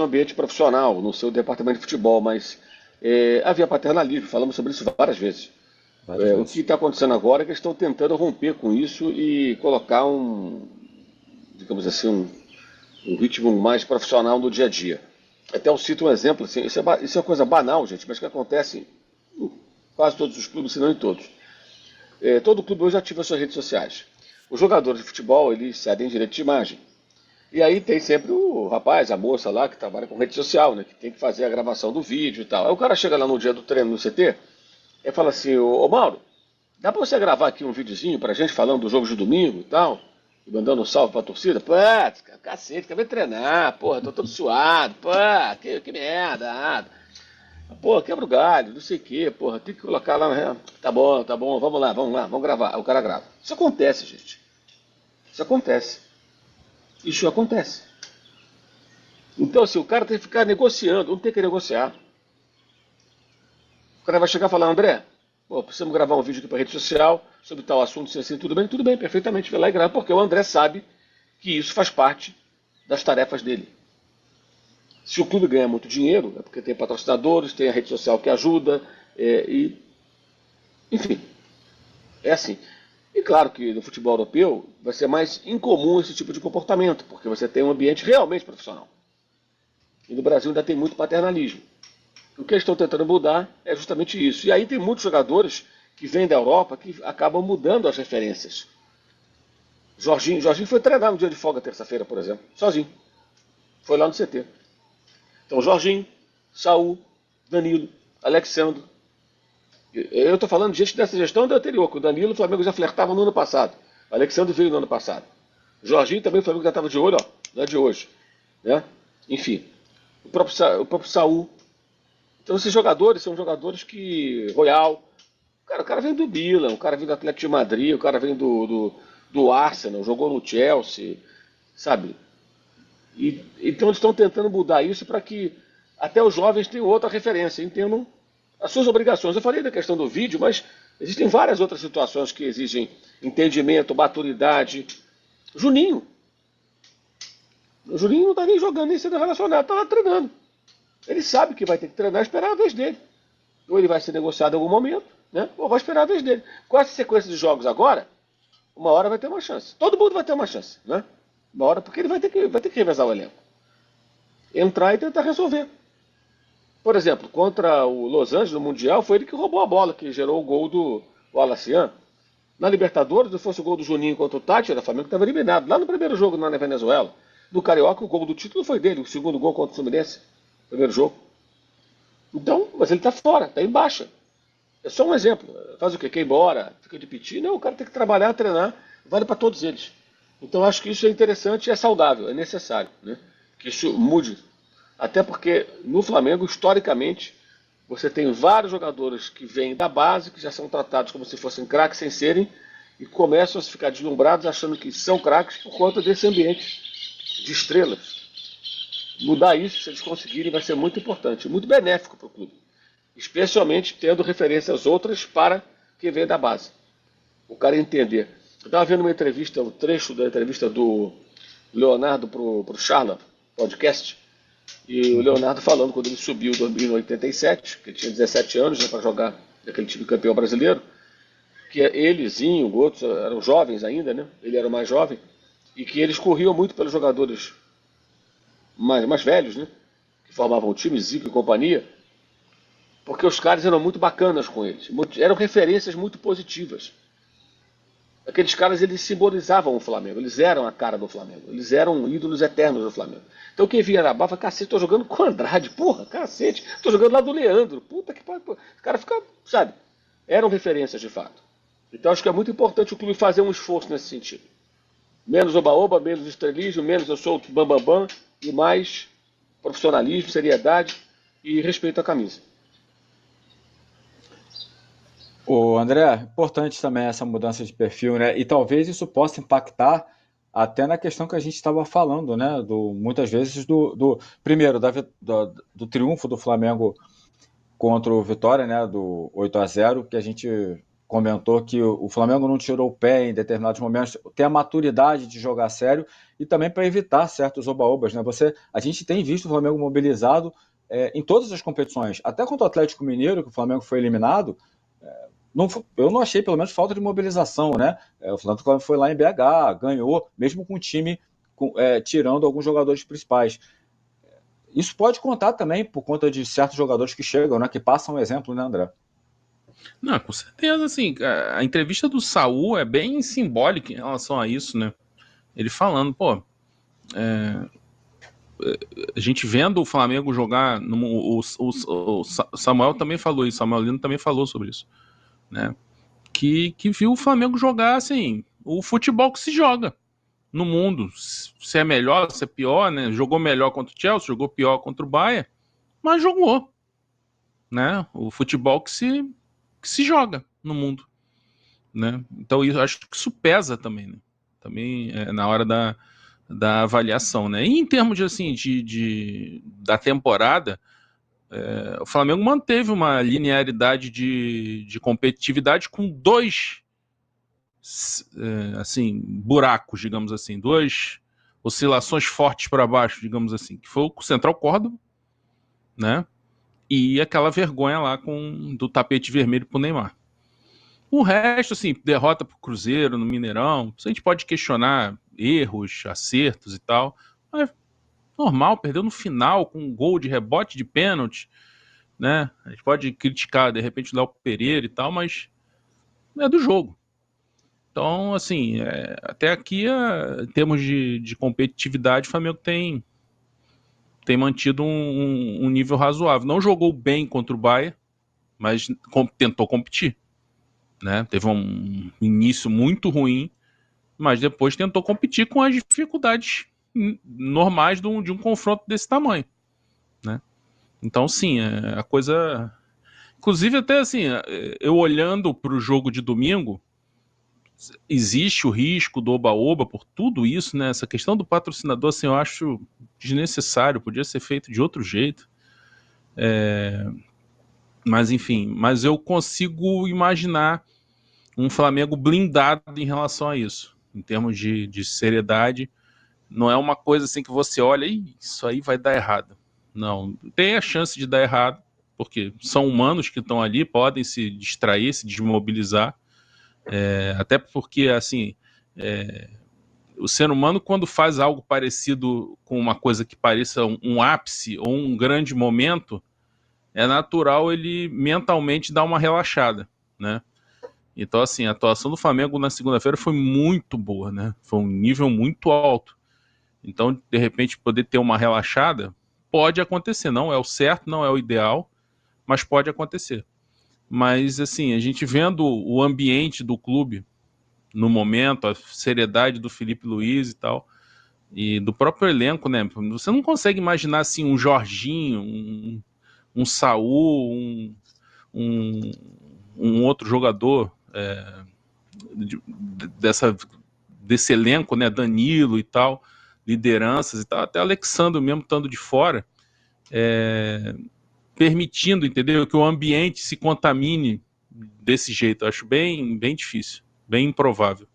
ambiente profissional, no seu departamento de futebol, mas havia paternalismo, falamos sobre isso várias vezes. Várias O que vezes. está acontecendo agora é que eles estão tentando romper com isso e colocar digamos assim, um ritmo mais profissional no dia a dia. Até eu cito um exemplo, assim, isso é uma coisa banal, gente, mas que acontece em quase todos os clubes, se não em todos. Todo clube hoje ativa suas redes sociais. Os jogadores de futebol, eles cedem direito de imagem. E aí tem sempre o rapaz, a moça lá que trabalha com rede social, né? Que tem que fazer a gravação do vídeo e tal. Aí o cara chega lá no dia do treino no CT e fala assim, ô Mauro, dá pra você gravar aqui um videozinho pra gente falando do jogo de domingo e tal? E mandando um salve pra torcida? Pô, cacete, quer ver treinar, porra, tô todo suado, pô, que merda. Pô, quebra o galho, não sei o quê, porra, tem que colocar lá. Tá bom, vamos lá, vamos gravar. Aí o cara grava. Isso acontece, gente. Isso acontece. Isso acontece. Então, assim, o cara tem que ficar negociando, não tem que negociar. O cara vai chegar e falar, André, pô, precisamos gravar um vídeo aqui para rede social sobre tal assunto, assim, tudo bem? Tudo bem, perfeitamente, vai lá e grava, porque o André sabe que isso faz parte das tarefas dele. Se o clube ganha muito dinheiro, é porque tem patrocinadores, tem a rede social que ajuda, enfim, é assim. E claro que no futebol europeu vai ser mais incomum esse tipo de comportamento, porque você tem um ambiente realmente profissional. E no Brasil ainda tem muito paternalismo. O que eles estão tentando mudar é justamente isso. E aí tem muitos jogadores que vêm da Europa que acabam mudando as referências. Jorginho foi treinar no dia de folga, terça-feira, por exemplo, sozinho. Foi lá no CT. Então, Jorginho, Saul, Danilo, Alexandre. Eu estou falando de gente dessa gestão da anterior, que o Danilo, o Flamengo já flertava no ano passado. O Alexandre veio no ano passado. Jorginho também, o Flamengo já estava de olho, ó, não é de hoje. Né? Enfim, o próprio Saul. Então, esses jogadores são jogadores que. Royal. Cara, o cara vem do Milan, o cara vem do Atlético de Madrid, o cara vem do Arsenal, jogou no Chelsea, sabe? Então eles estão tentando mudar isso para que até os jovens tenham outra referência, entendam as suas obrigações. Eu falei da questão do vídeo, mas existem várias outras situações que exigem entendimento, maturidade. Juninho. O Juninho não está nem jogando, nem sendo relacionado, está lá treinando. Ele sabe que vai ter que treinar e esperar a vez dele. Ou ele vai ser negociado em algum momento, né? Ou vai esperar a vez dele. Com essa sequência de jogos agora, uma hora vai ter uma chance. Todo mundo vai ter uma chance, né? Uma hora, porque ele vai ter que revezar o elenco. Entrar e tentar resolver. Por exemplo, contra o Los Angeles no Mundial, foi ele que roubou a bola, que gerou o gol do Alacian. Na Libertadores, se fosse o gol do Juninho contra o Tati, o Flamengo estava eliminado. Lá no primeiro jogo, na Venezuela. No Carioca, o gol do título foi dele, o segundo gol contra o Fluminense. Primeiro jogo. Então, mas ele está fora, está em baixa. É só um exemplo. Faz o quê? Quer ir embora? Fica de piti? Não, o cara tem que trabalhar, treinar. Vale para todos eles. Então, acho que isso é interessante e é saudável, é necessário, né? Que isso mude. Até porque no Flamengo, historicamente, você tem vários jogadores que vêm da base, que já são tratados como se fossem craques sem serem, e começam a se ficar deslumbrados achando que são craques por conta desse ambiente de estrelas. Mudar isso, se eles conseguirem, vai ser muito importante, muito benéfico para o clube. Especialmente tendo referências outras para quem vem da base. O cara entender. Eu estava vendo uma entrevista, um trecho da entrevista do Leonardo para o Charla, podcast, e o Uhum. Leonardo falando quando ele subiu em 87, que ele tinha 17 anos, né, para jogar naquele time campeão brasileiro, que elezinho, outros eram jovens ainda, né? Ele era o mais jovem, e que eles corriam muito pelos jogadores mais velhos, né? Que formavam o time, Zico e companhia, porque os caras eram muito bacanas com eles, eram referências muito positivas. Aqueles caras, eles simbolizavam o Flamengo, eles eram a cara do Flamengo, eles eram ídolos eternos do Flamengo. Então quem via na barra, cacete, tô jogando com o Andrade, porra, cacete, tô jogando lá do Leandro, puta que pariu. O cara fica, sabe, eram referências de fato. Então acho que é muito importante o clube fazer um esforço nesse sentido. Menos oba-oba, menos estrelismo, menos eu sou o bambambam, e mais profissionalismo, seriedade e respeito à camisa. O André, importante também essa mudança de perfil, né? E talvez isso possa impactar até na questão que a gente estava falando, né? Muitas vezes primeiro do triunfo do Flamengo contra o Vitória, né? Do 8-0 que a gente comentou que o Flamengo não tirou o pé em determinados momentos, tem a maturidade de jogar sério e também para evitar certos oba-obas, né? A gente tem visto o Flamengo mobilizado em todas as competições, até contra o Atlético Mineiro, que o Flamengo foi eliminado, eu não achei, pelo menos, falta de mobilização, né? O Flamengo foi lá em BH, ganhou, mesmo com o time tirando alguns jogadores principais. Isso pode contar também por conta de certos jogadores que chegam, né? Que passam o exemplo, né, André? Não, com certeza, assim, a entrevista do Saul é bem simbólica em relação a isso, né? Ele falando, pô, a gente vendo o Flamengo jogar, o Samuel também falou isso, Samuel Lino também falou sobre isso, né? Que viu o Flamengo jogar, assim, o futebol que se joga no mundo, se é melhor, se é pior, né? Jogou melhor contra o Chelsea, jogou pior contra o Bayern, mas jogou, né? O futebol que se joga no mundo, né? Então eu acho que isso pesa também, né? Também na hora da avaliação, né? E em termos de, assim, da temporada, o Flamengo manteve uma linearidade de competitividade com dois assim, buracos, digamos assim, duas oscilações fortes para baixo, digamos assim, que foi o Central Córdoba, né? E aquela vergonha lá do tapete vermelho pro Neymar. O resto, assim, derrota pro Cruzeiro no Mineirão, a gente pode questionar erros, acertos e tal, mas normal, perdeu no final com um gol de rebote de pênalti, né? A gente pode criticar, de repente, o Léo Pereira e tal, mas é do jogo. Então, assim, até aqui, em termos de competitividade, o Flamengo tem mantido um nível razoável. Não jogou bem contra o Bayern, mas tentou competir, né? Teve um início muito ruim, mas depois tentou competir com as dificuldades normais de um confronto desse tamanho, né? Então, sim, a coisa... Inclusive, até assim, eu olhando para o jogo de domingo, existe o risco do oba-oba por tudo isso, né? Essa questão do patrocinador, assim, eu acho desnecessário, podia ser feito de outro jeito. Mas, enfim, mas eu consigo imaginar um Flamengo blindado em relação a isso, em termos de seriedade. Não é uma coisa assim que você olha e isso aí vai dar errado. Não, tem a chance de dar errado, porque são humanos que estão ali, podem se distrair, se desmobilizar. Até porque, assim, o ser humano, quando faz algo parecido com uma coisa que pareça um ápice ou um grande momento, é natural ele mentalmente dar uma relaxada, né? Então, assim, a atuação do Flamengo na segunda-feira foi muito boa, né? Foi um nível muito alto. Então, de repente, poder ter uma relaxada pode acontecer. Não é o certo, não é o ideal, mas pode acontecer. Mas, assim, a gente vendo o ambiente do clube no momento, a seriedade do Felipe Luiz e tal, e do próprio elenco, né? Você não consegue imaginar, assim, um Jorginho, um Saul, um, um outro jogador desse elenco, né? Danilo e tal, lideranças e tal, até Alexandre mesmo estando de fora, permitindo, entendeu? Que o ambiente se contamine desse jeito. Eu acho bem, bem difícil, bem improvável.